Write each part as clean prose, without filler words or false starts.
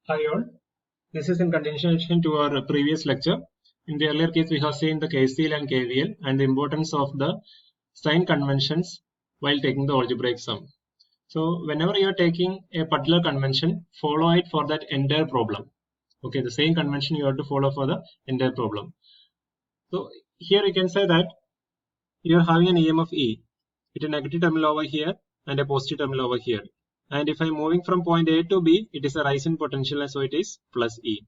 Hi all. This is in continuation to our previous lecture. In the earlier case, we have seen the KCL and KVL and the importance of the sign conventions while taking the algebraic sum. So whenever you are taking a particular convention, follow it for that entire problem. Okay, the same convention you have to follow for the entire problem. So here you can say that you are having an EMF E with a negative terminal over here and a positive terminal over here. And if I'm moving from point A to B, it is a rise in potential, and so it is plus E.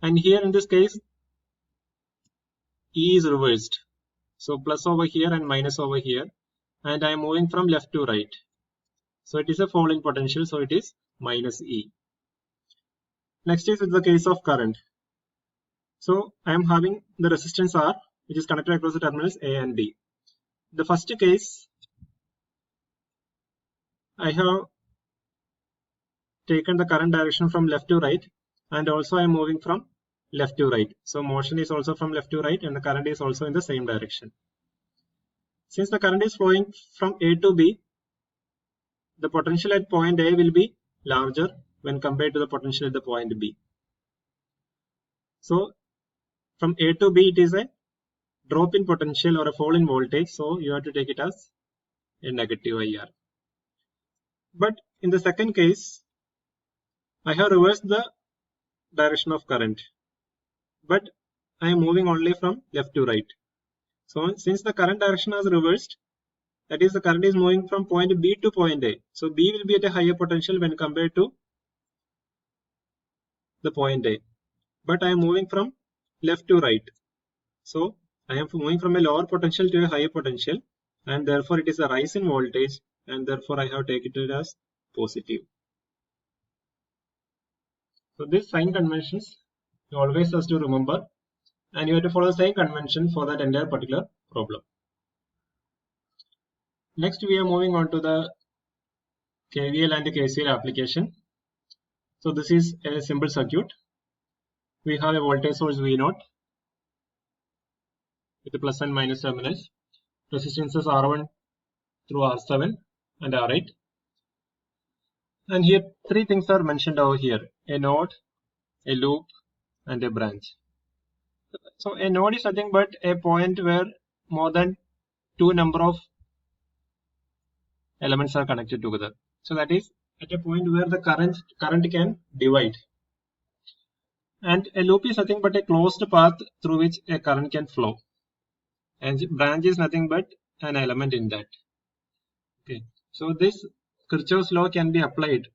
And here in this case, E is reversed. So plus over here and minus over here. And I am moving from left to right. So it is a fall in potential, so it is minus E. Next is the case of current. So I am having the resistance R, which is connected across the terminals A and B. The first case, I have taken the current direction from left to right, and also I am moving from left to right. So motion is also from left to right, and the current is also in the same direction. Since the current is flowing from A to B, the potential at point A will be larger when compared to the potential at the point B. So from A to B, it is a drop in potential or a fall in voltage. So you have to take it as a negative IR. But in the second case, I have reversed the direction of current, but I am moving only from left to right. So since the current direction is reversed, that is the current is moving from point B to point A. So B will be at a higher potential when compared to the point A. But I am moving from left to right. So I am moving from a lower potential to a higher potential, and therefore it is a rise in voltage, and therefore I have taken it as positive. So these sign conventions you always have to remember, and you have to follow the same convention for that entire particular problem. Next we are moving on to the KVL and the KCL application. So this is a simple circuit. We have a voltage source V0 with the plus and minus terminals, resistances R1 through R7 and R8. And here three things are mentioned over here: a node, a loop, and a branch. So a node is nothing but a point where more than two number of elements are connected together. So that is at a point where the current can divide. And a loop is nothing but a closed path through which a current can flow. And branch is nothing but an element in that. Okay. So this Kirchhoff's law can be applied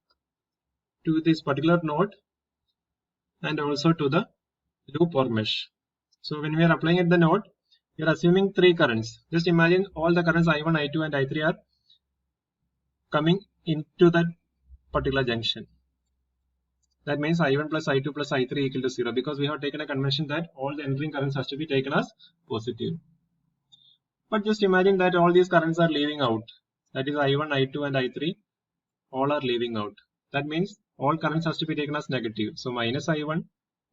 to this particular node and also to the loop or mesh. So when we are applying at the node, we are assuming three currents. Just imagine all the currents I1, I2 and I3 are coming into that particular junction. That means I1 plus I2 plus I3 equal to 0, because we have taken a convention that all the entering currents has to be taken as positive. But just imagine that all these currents are leaving out. That is I1, I2 and I3 all are leaving out. That means all currents has to be taken as negative. So minus I1,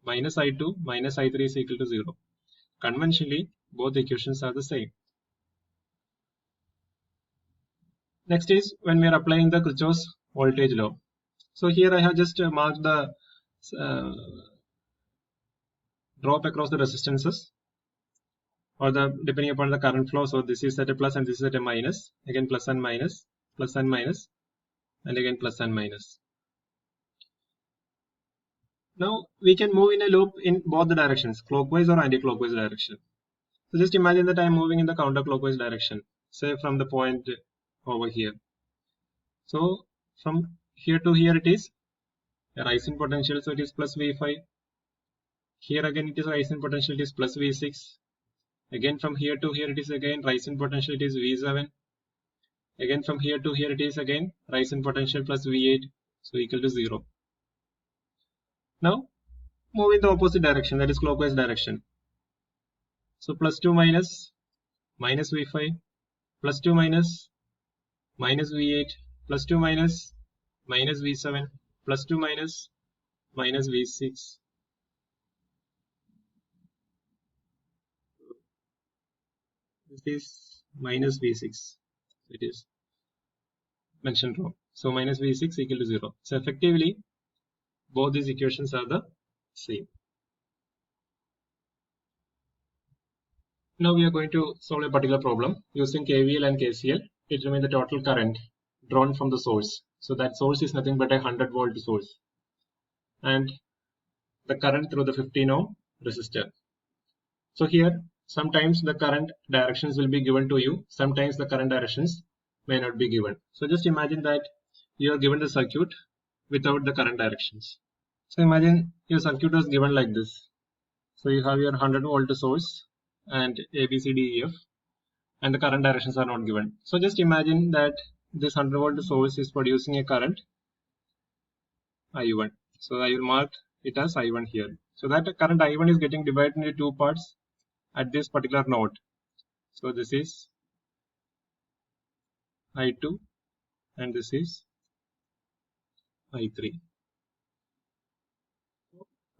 minus I2, minus I3 is equal to 0. Conventionally, both equations are the same. Next is when we are applying the Kirchhoff's voltage law. So here I have just marked the drop across the resistances, or the depending upon the current flow. So this is at a plus and this is at a minus. Again plus and minus, plus and minus, and again plus and minus. Now we can move in a loop in both the directions, clockwise or anti-clockwise direction. So just imagine that I am moving in the counterclockwise direction, say from the point over here. So from here to here it is a rise in potential, so it is plus V5. Here again it is a rise in potential, it is plus V6. Again from here to here it is again rise in potential, it is V7. Again from here to here it is again rise in potential plus V8, so equal to 0. Now move in the opposite direction, that is clockwise direction. So plus 2 minus, minus V5, plus 2 minus, minus V8, plus 2 minus, minus V7, plus 2 minus, minus V6. This is minus V6. It is mentioned wrong. So minus V6 equal to 0. So effectively, Both these equations are the same. Now we are going to solve a particular problem using KVL and KCL. Determine the total current drawn from the source. So that source is nothing but a 100-volt source, and the current through the 15 ohm resistor. So here sometimes the current directions will be given to you, sometimes the current directions may not be given. So just imagine that you are given the circuit without the current directions. So imagine your circuit was given like this. So you have your 100-volt source and A, B, C, D, E, F, and the current directions are not given. So just imagine that this 100-volt source is producing a current I1. So I will mark it as I1 here. So that current I1 is getting divided into two parts at this particular node. So this is I2 and this is I3.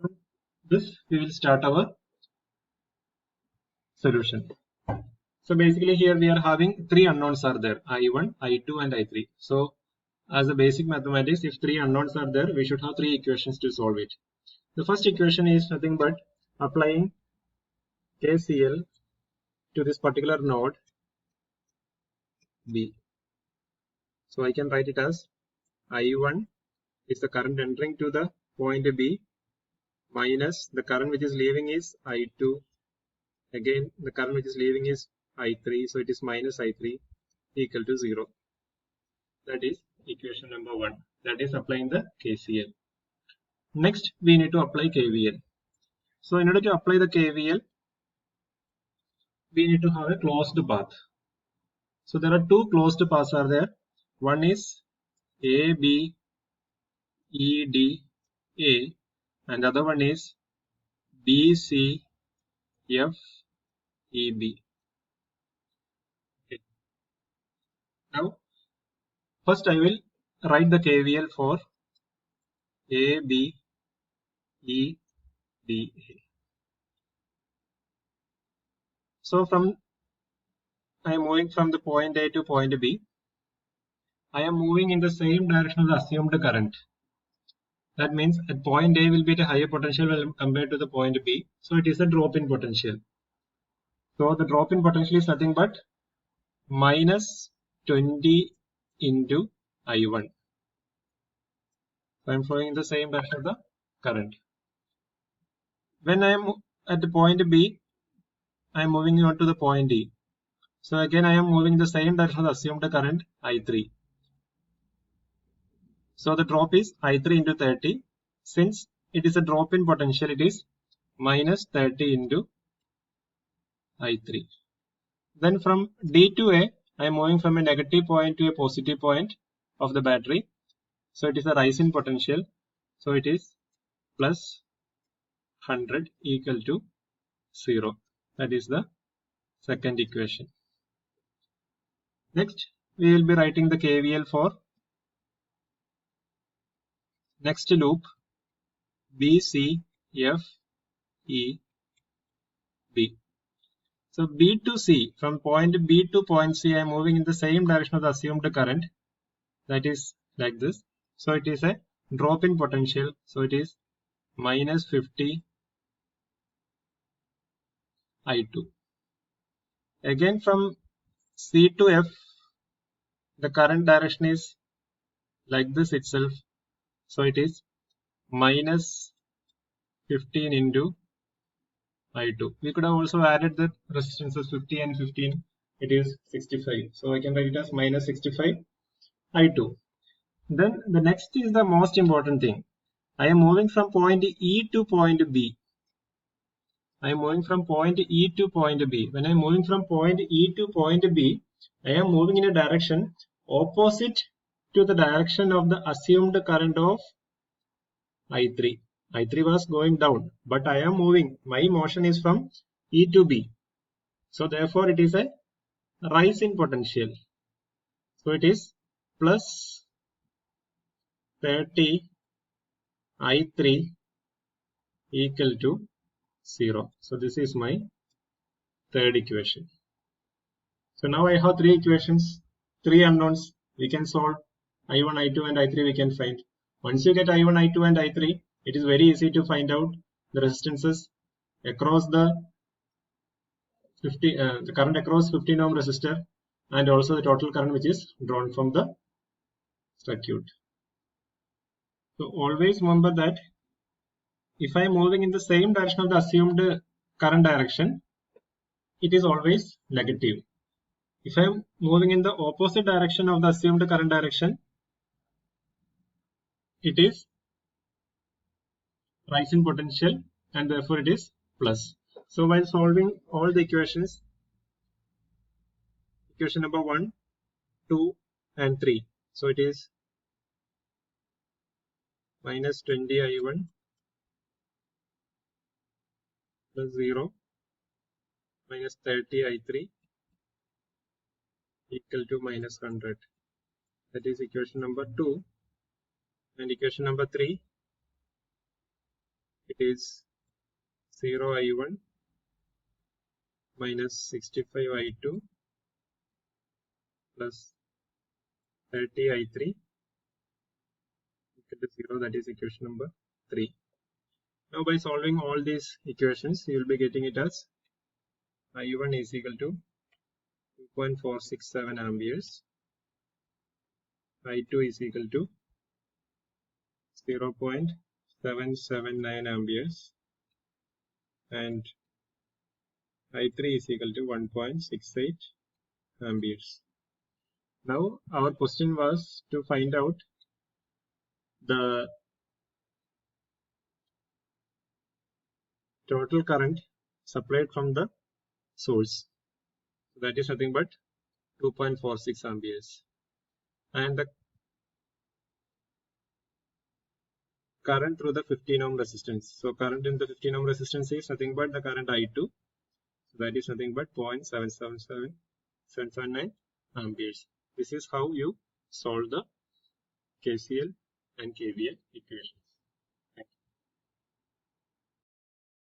From this we will start our solution. So basically here we are having three unknowns are there, I1, I2 and I3. So as a basic mathematics, if three unknowns are there, we should have three equations to solve it. The first equation is nothing but applying KCL to this particular node B. So I can write it as I1 is the current entering to the point B minus the current which is leaving is I2. Again, the current which is leaving is I3. So it is minus I3 equal to 0. That is equation number 1. That is applying the KCL. Next, we need to apply KVL. So in order to apply the KVL, we need to have a closed path. So there are two closed paths are there. One is A, B, E, D, A, and the other one is B, C, F, E, B. Okay. Now, first I will write the KVL for A, B, E, D, A. So I am moving from the point A to point B. I am moving in the same direction of the assumed current. That means at point A will be at a higher potential compared to the point B. So it is a drop in potential. So the drop in potential is nothing but minus 20 into I1. So I am flowing in the same direction of the current. When I am at the point B, I am moving on to the point E. So again I am moving in the same direction of the assumed current I3. So the drop is I3 into 30. Since it is a drop in potential, it is minus 30 into I3. Then from D to A, I am moving from a negative point to a positive point of the battery. So it is a rise in potential. So it is plus 100 equal to 0. That is the second equation. Next, we will be writing the KVL for next loop B, C, F, E, B. So B to C, from point B to point C, I am moving in the same direction of the assumed current. That is like this. So it is a drop in potential. So it is minus 50 I2. Again from C to F, the current direction is like this itself. So it is minus 15 into I2. We could have also added the resistances 50 and 15. It is 65. So I can write it as minus 65 I2. Then the next is the most important thing. I am moving from point E to point B. I am moving from point E to point B. When I am moving from point E to point B, I am moving in a direction opposite to the direction of the assumed current of I3. I3 was going down, but I am moving. My motion is from E to B. So therefore it is a rise in potential. So it is plus 30 I3 equal to 0. So this is my third equation. So now I have three equations, three unknowns. We can solve I1, I2 and I3 we can find. Once you get I1, I2 and I3, it is very easy to find out the resistances across the current across 15 ohm resistor and also the total current which is drawn from the circuit. So always remember that if I am moving in the same direction of the assumed current direction, it is always negative. If I am moving in the opposite direction of the assumed current direction, it is rising potential and therefore it is plus. So while solving all the equations, equation number 1, 2 and 3, so it is minus 20 I1 plus 0 minus 30 I3 equal to minus 100. That is equation number 2. And equation number 3, it is 0 I1 minus 65 I2 plus 30 I3 equal to 0. That is equation number 3. Now by solving all these equations, you will be getting it as I1 is equal to 2.467 amperes, I2 is equal to 0.779 amperes, and I3 is equal to 1.68 amperes. Now our question was to find out the total current supplied from the source. That is nothing but 2.46 amperes. And the current through the 15 ohm resistance. So current in the 15 ohm resistance is nothing but the current I2. So that is nothing but 0.7779 amperes. This is how you solve the KCL and KVL equation.